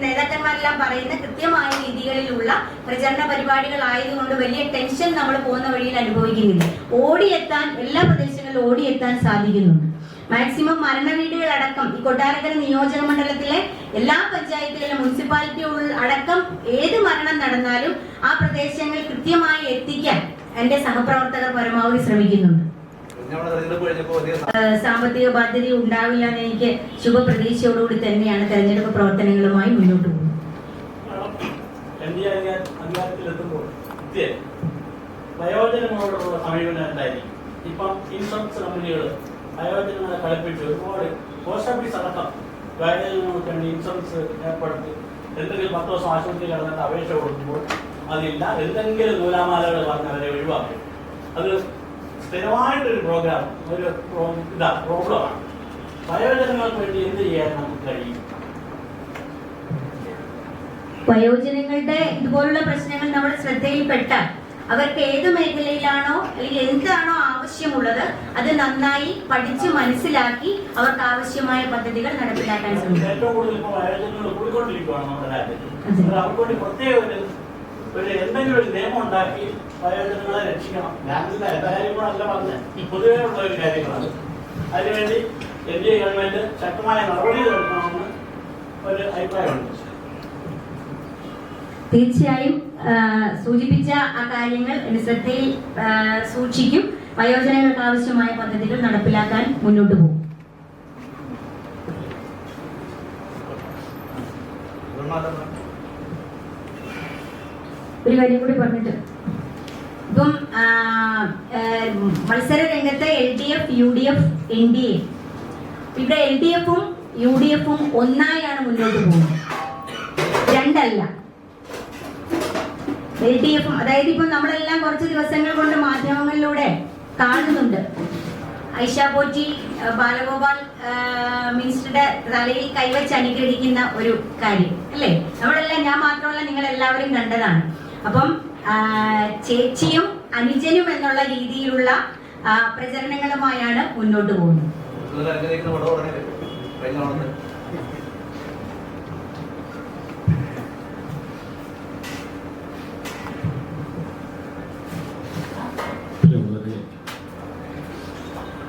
Speaker 1: നേതാക്കന്മാരെല്ലാം പറയുന്ന കൃത്യമായ രീതികളിലുള്ള പ്രചരണ പരിപാടികൾ ആയതുകൊണ്ട് വലിയ ടെൻഷൻ നമ്മൾ പോകുന്ന വഴിയിൽ അനുഭവിക്കുന്നില്ല. ഓടിയെത്താൻ എല്ലാ പ്രദേശങ്ങളിലും ഓടിയെത്താൻ സാധിക്കുന്നുണ്ട്. മാക്സിമം മരണ വീടുകൾ അടക്കം ഈ കൊട്ടാരക്കര നിയോജക മണ്ഡലത്തിലെ എല്ലാ പഞ്ചായത്തിലെ മുനിസിപ്പാലിറ്റി അടക്കം ഏത് മരണം നടന്നാലും ആ പ്രദേശങ്ങൾ കൃത്യമായി എത്തിക്കാൻ എന്റെ സഹപ്രവർത്തകർ പരമാവധി ശ്രമിക്കുന്നുണ്ട്. സാമ്പത്തിക ബാധ്യത ഉണ്ടാവില്ല എന്ന് എനിക്ക് ശുഭപ്രതീക്ഷയോടുകൂടി തന്നെയാണ് തെരഞ്ഞെടുപ്പ് പ്രവർത്തനങ്ങളുമായി മുന്നോട്ട് പോകുന്നത്.
Speaker 6: വയോജനങ്ങളോടുള്ള സമീപനം എന്തായിരിക്കും? ഇപ്പം ഇൻഷുറൻസ് കമ്പനികൾ വയോജനങ്ങളെ കളിപ്പിച്ച് ഒരുപാട് പോസ്റ്റ് ഓഫീസ് അടക്കം വയോജനങ്ങൾക്ക് വേണ്ടി ഇൻഷുറൻസ് ഏർപ്പെടുത്തി എന്തെങ്കിലും 10 ദിവസം ആശുപത്രി കിടന്നിട്ട് അപേക്ഷ കൊടുക്കുമ്പോൾ അതില്ല, എന്തെങ്കിലും നൂലാമാലകൾ പറഞ്ഞ് അവരെ ഒഴിവാക്കും. അത് സ്ഥിരമായിട്ടൊരു പ്രോഗ്രാം, ഒരു പ്രോബ്ലമാണ്. വയോജനങ്ങൾക്ക് വേണ്ടി എന്ത് ചെയ്യാൻ നമുക്ക് കഴിയും?
Speaker 1: വയോജനങ്ങളുടെ ഇതുപോലുള്ള പ്രശ്നങ്ങൾ നമ്മുടെ ശ്രദ്ധയിൽപ്പെട്ടാൽ അവർക്ക് ഏത് മേഖലയിലാണോ അല്ലെങ്കിൽ എന്താണോ ആവശ്യമുള്ളത് അത് നന്നായി പഠിച്ച് മനസ്സിലാക്കി അവർക്ക് ആവശ്യമായ പദ്ധതികൾ നടപ്പിലാക്കാൻ ശ്രമിക്കും.
Speaker 6: ഏറ്റവും കൂടുതൽ ഇപ്പോൾ വയോജനങ്ങൾ കൂടിക്കൊണ്ടിരിക്കുകയാണ് നമ്മുടെ രാജ്യത്ത്. അവർക്ക് വേണ്ടി പ്രത്യേക ഒരു എന്തെങ്കിലും ഒരു നിയമം ഉണ്ടാക്കി വയോജനങ്ങളെ രക്ഷിക്കണം. ഞാനില്ല എല്ലാ കാര്യങ്ങളല്ല പറഞ്ഞത്, പൊതുവേ ഉള്ള ഒരു കാര്യങ്ങളാണ്. അതിനുവേണ്ടി NDA ഗവൺമെന്റ് ശക്തമായ നടപടികൾ എടുക്കണമെന്ന് ഒരു അഭിപ്രായമുണ്ട്.
Speaker 1: തീർച്ചയായും സൂചിപ്പിച്ച ആ കാര്യങ്ങൾ എന്റെ ശ്രദ്ധയിൽ സൂക്ഷിക്കും. വയോജനങ്ങൾക്ക് ആവശ്യമായ പദ്ധതികൾ നടപ്പിലാക്കാൻ മുന്നോട്ട് പോകും. ഒരു കാര്യം കൂടി പറഞ്ഞിട്ട് ഇപ്പം മത്സര രംഗത്ത് LDF, UDF, NDA ഇവിടെ LDF-ഉം UDF-ഉം ഒന്നായാണ് മുന്നോട്ട് പോകുന്നത്, രണ്ടല്ല. LDF-ഉം അതായത് ഇപ്പം നമ്മളെല്ലാം കുറച്ച് ദിവസങ്ങൾ കൊണ്ട് മാധ്യമങ്ങളിലൂടെ കാണുന്നുണ്ട്. ഐഷ പോറ്റി ബാലഗോപാൽ മിനിസ്റ്ററുടെ തലയിൽ കൈവച്ച് അനുഗ്രഹിക്കുന്ന ഒരു കാര്യം അല്ലേ? നമ്മളെല്ലാം, ഞാൻ മാത്രമല്ല നിങ്ങൾ എല്ലാവരും കണ്ടതാണ്. അപ്പം ചേച്ചിയും അനുജനും എന്നുള്ള രീതിയിലുള്ള പ്രചരണങ്ങളുമായാണ് മുന്നോട്ട് പോകുന്നത്.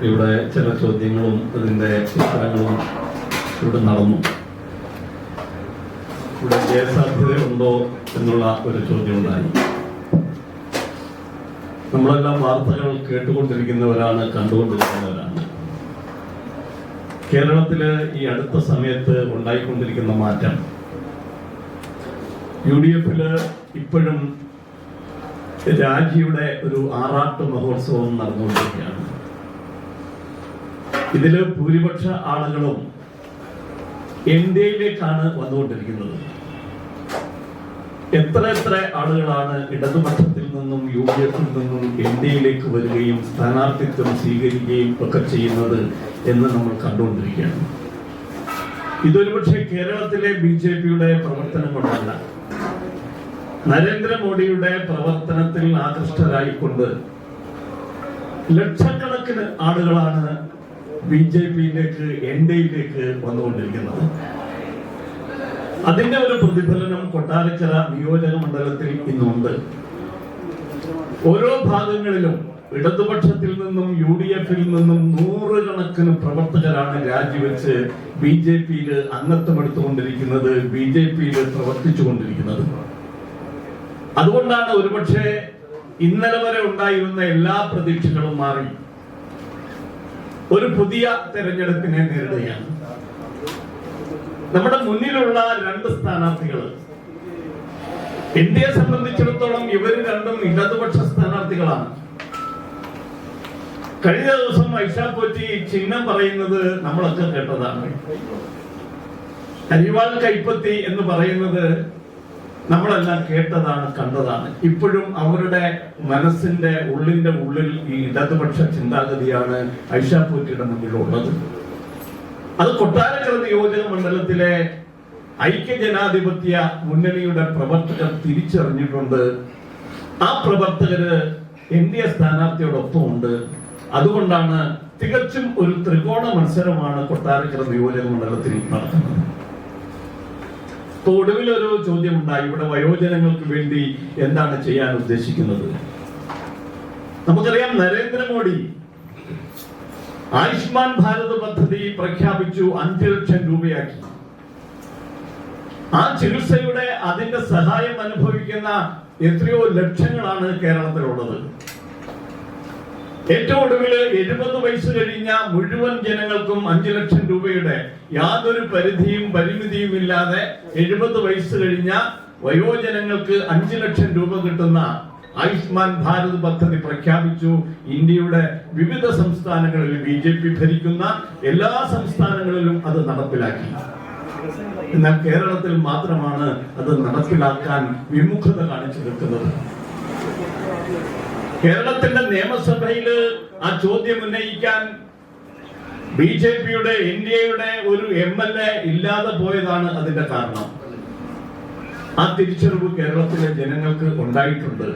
Speaker 7: ഇവിടെ ചില ചോദ്യങ്ങളും അതിൻ്റെ ഉത്തരങ്ങളും ഇവിടെ നടന്നു. ഇവിടെ ജയസാധ്യതയുണ്ടോ എന്നുള്ള ഒരു ചോദ്യം ഉണ്ടായി. നമ്മളെല്ലാം വാർത്തകൾ കേട്ടുകൊണ്ടിരിക്കുന്നവരാണ്, കണ്ടുകൊണ്ടിരിക്കുന്നവരാണ്. കേരളത്തില് ഈ അടുത്ത സമയത്ത് ഉണ്ടായിക്കൊണ്ടിരിക്കുന്ന മാറ്റം, UDF-ല് ഇപ്പോഴും രാജിയുടെ ഒരു ആറാട്ട് മഹോത്സവം നടന്നുകൊണ്ടിരിക്കുകയാണ്. ഇതില് ഭൂരിപക്ഷ ആളുകളും NDA-യിലേക്കാണ് വന്നുകൊണ്ടിരിക്കുന്നത്. എത്ര ആളുകളാണ് ഇടതുപക്ഷത്തിൽ നിന്നും UDF-ൽ നിന്നും NDA-യിലേക്ക് വരികയും സ്ഥാനാർത്ഥിത്വം സ്വീകരിക്കുകയും ഒക്കെ ചെയ്യുന്നത് എന്ന് നമ്മൾ കണ്ടുകൊണ്ടിരിക്കുകയാണ്. ഇതൊരുപക്ഷെ കേരളത്തിലെ BJP-യുടെ പ്രവർത്തനം കൊണ്ടല്ല, നരേന്ദ്രമോദിയുടെ പ്രവർത്തനത്തിൽ ആകൃഷ്ടരായിക്കൊണ്ട് ലക്ഷക്കണക്കിന് ആളുകളാണ് BJP-യിലേക്ക് NDA-യിലേക്ക് വന്നുകൊണ്ടിരിക്കുന്നത്. അതിന്റെ ഒരു പ്രതിഫലനം കൊട്ടാരക്കര നിയോജക മണ്ഡലത്തിൽ ഇന്നുണ്ട്. ഓരോ ഭാഗങ്ങളിലും ഇടതുപക്ഷത്തിൽ നിന്നും UDF നിന്നും നൂറുകണക്കിന് പ്രവർത്തകരാണ് രാജിവെച്ച് BJP-യിൽ അംഗത്വമെടുത്തുകൊണ്ടിരിക്കുന്നത്, BJP-യിൽ പ്രവർത്തിച്ചുകൊണ്ടിരിക്കുന്നത്. അതുകൊണ്ടാണ് ഒരുപക്ഷെ ഇന്നലെ വരെ ഉണ്ടായിരുന്ന എല്ലാ പ്രതീക്ഷകളും മാറി ഒരു പുതിയ തെരഞ്ഞെടുപ്പിനെ നേരിടുകയാണ്. നമ്മുടെ മുന്നിലുള്ള 2 സ്ഥാനാർത്ഥികൾ, ഇന്ത്യയെ സംബന്ധിച്ചിടത്തോളം ഇവർ രണ്ടും ഇടതുപക്ഷ സ്ഥാനാർത്ഥികളാണ്. കഴിഞ്ഞ ദിവസം ഐഷാ പോറ്റി ചിഹ്നം പറയുന്നത് നമ്മളൊക്കെ കേട്ടതാണ്. അരിവാൾ കൈപ്പത്തി എന്ന് പറയുന്നത് നമ്മളെല്ലാം കേട്ടതാണ്, കണ്ടതാണ്. ഇപ്പോഴും അവരുടെ മനസ്സിന്റെ ഉള്ളിൽ ഈ ഇടതുപക്ഷ ചിന്താഗതിയാണ് ഐഷാ പോറ്റിയുടെ മുന്നിലുള്ളത്. അത് കൊട്ടാരക്കര നിയോജക മണ്ഡലത്തിലെ ഐക്യജനാധിപത്യ മുന്നണിയുടെ പ്രവർത്തകർ തിരിച്ചറിഞ്ഞിട്ടുണ്ട്. ആ പ്രവർത്തകര് NDA സ്ഥാനാർത്ഥിയോടൊപ്പം ഉണ്ട്. അതുകൊണ്ടാണ് തികച്ചും ഒരു ത്രികോണ മത്സരമാണ് കൊട്ടാരക്കര നിയോജക മണ്ഡലത്തിൽ നടക്കുന്നത്. ഒടുവിലൊരു ചോദ്യമുണ്ടായി, ഇവിടെ വയോജനങ്ങൾക്ക് വേണ്ടി എന്താണ് ചെയ്യാൻ ഉദ്ദേശിക്കുന്നത്? നമുക്കറിയാം, നരേന്ദ്രമോദി ആയുഷ്മാൻ ഭാരത് പദ്ധതി പ്രഖ്യാപിച്ചു, 5 ലക്ഷം രൂപയാക്കി. ആ ചികിത്സയുടെ അതിന്റെ സഹായം അനുഭവിക്കുന്ന എത്രയോ ലക്ഷങ്ങളാണ് കേരളത്തിലുള്ളത്. ഏറ്റവും ഒടുവിൽ 70 വയസ്സ് കഴിഞ്ഞ മുഴുവൻ ജനങ്ങൾക്കും 5 ലക്ഷം രൂപയുടെ യാതൊരു പരിമിതിയും ഇല്ലാതെ 70 വയസ്സ് കഴിഞ്ഞ വയോജനങ്ങൾക്ക് 5 ലക്ഷം രൂപ കിട്ടുന്ന ആയുഷ്മാൻ ഭാരത് പദ്ധതി പ്രഖ്യാപിച്ചു. ഇന്ത്യയുടെ വിവിധ സംസ്ഥാനങ്ങളിൽ, BJP ഭരിക്കുന്ന എല്ലാ സംസ്ഥാനങ്ങളിലും അത് നടപ്പിലാക്കി. എന്നാൽ കേരളത്തിൽ മാത്രമാണ് അത് നടപ്പിലാക്കാൻ വിമുഖത കാണിച്ചു നിൽക്കുന്നത്. കേരളത്തിന്റെ നിയമസഭയില് ആ ചോദ്യം ഉന്നയിക്കാൻ BJP-യുടെ NDA-യുടെ ഒരു MLA ഇല്ലാതെ പോയതാണ് അതിന്റെ കാരണം. ആ തിരിച്ചറിവ് കേരളത്തിലെ ജനങ്ങൾക്ക് ഉണ്ടായിട്ടുണ്ട്.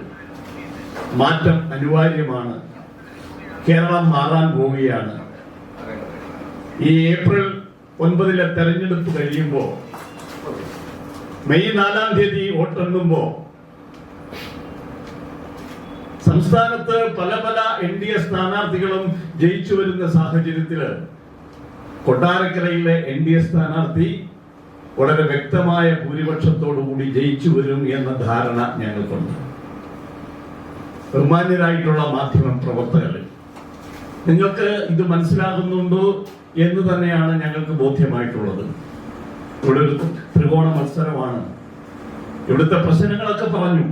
Speaker 7: മാറ്റം അനിവാര്യമാണ്. കേരളം മാറാൻ പോവുകയാണ്. ഈ ഏപ്രിൽ 9 തെരഞ്ഞെടുപ്പ് കഴിയുമ്പോ, മെയ് 4-ാം തീയതി വോട്ടെണ്ണുമ്പോ സംസ്ഥാനത്ത് പല NDA സ്ഥാനാർത്ഥികളും ജയിച്ചു വരുന്ന സാഹചര്യത്തില് കൊട്ടാരക്കരയിലെ NDA സ്ഥാനാർത്ഥി വളരെ വ്യക്തമായ ഭൂരിപക്ഷത്തോടുകൂടി ജയിച്ചു വരും എന്ന ധാരണ ഞങ്ങൾക്കുണ്ട്. ബഹുമാന്യരായിട്ടുള്ള മാധ്യമ പ്രവർത്തകർ, നിങ്ങൾക്ക് ഇത് മനസ്സിലാകുന്നുണ്ടോ എന്ന് തന്നെയാണ് ഞങ്ങൾക്ക് ബോധ്യമായിട്ടുള്ളത്. ഇവിടെ ഒരു ത്രികോണ മത്സരമാണ്. ഇവിടുത്തെ പ്രശ്നങ്ങളൊക്കെ പറഞ്ഞു.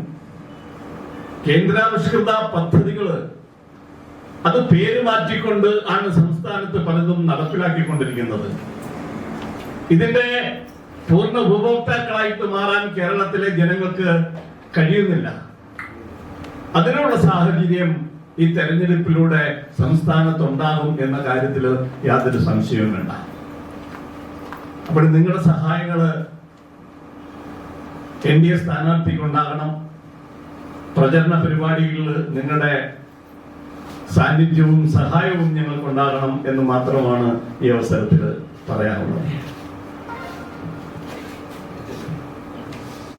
Speaker 7: കേന്ദ്രാവിഷ്കൃത പദ്ധതികള് അത് പേര് മാറ്റിക്കൊണ്ട് ആണ് സംസ്ഥാനത്ത് പലതും നടപ്പിലാക്കിക്കൊണ്ടിരിക്കുന്നത്. ഇതിന്റെ പൂർണ്ണ ഉപഭോക്താക്കളായിട്ട് മാറാൻ കേരളത്തിലെ ജനങ്ങൾക്ക് കഴിയുന്നില്ല. അതിനുള്ള സാഹചര്യം ഈ തെരഞ്ഞെടുപ്പിലൂടെ സംസ്ഥാനത്തുണ്ടാകും എന്ന കാര്യത്തിൽ യാതൊരു സംശയവും വേണ്ട. അപ്പോൾ നിങ്ങളുടെ സഹായങ്ങള് NDA സ്ഥാനാർത്ഥിക്ക് ഉണ്ടാകണം. പ്രചരണ പരിപാടികളിൽ നിങ്ങളുടെ സാന്നിധ്യവും സഹായവും ഞങ്ങൾക്കുണ്ടാകണം എന്ന് മാത്രമാണ് ഈ അവസരത്തിൽ പറയാനുള്ളത്.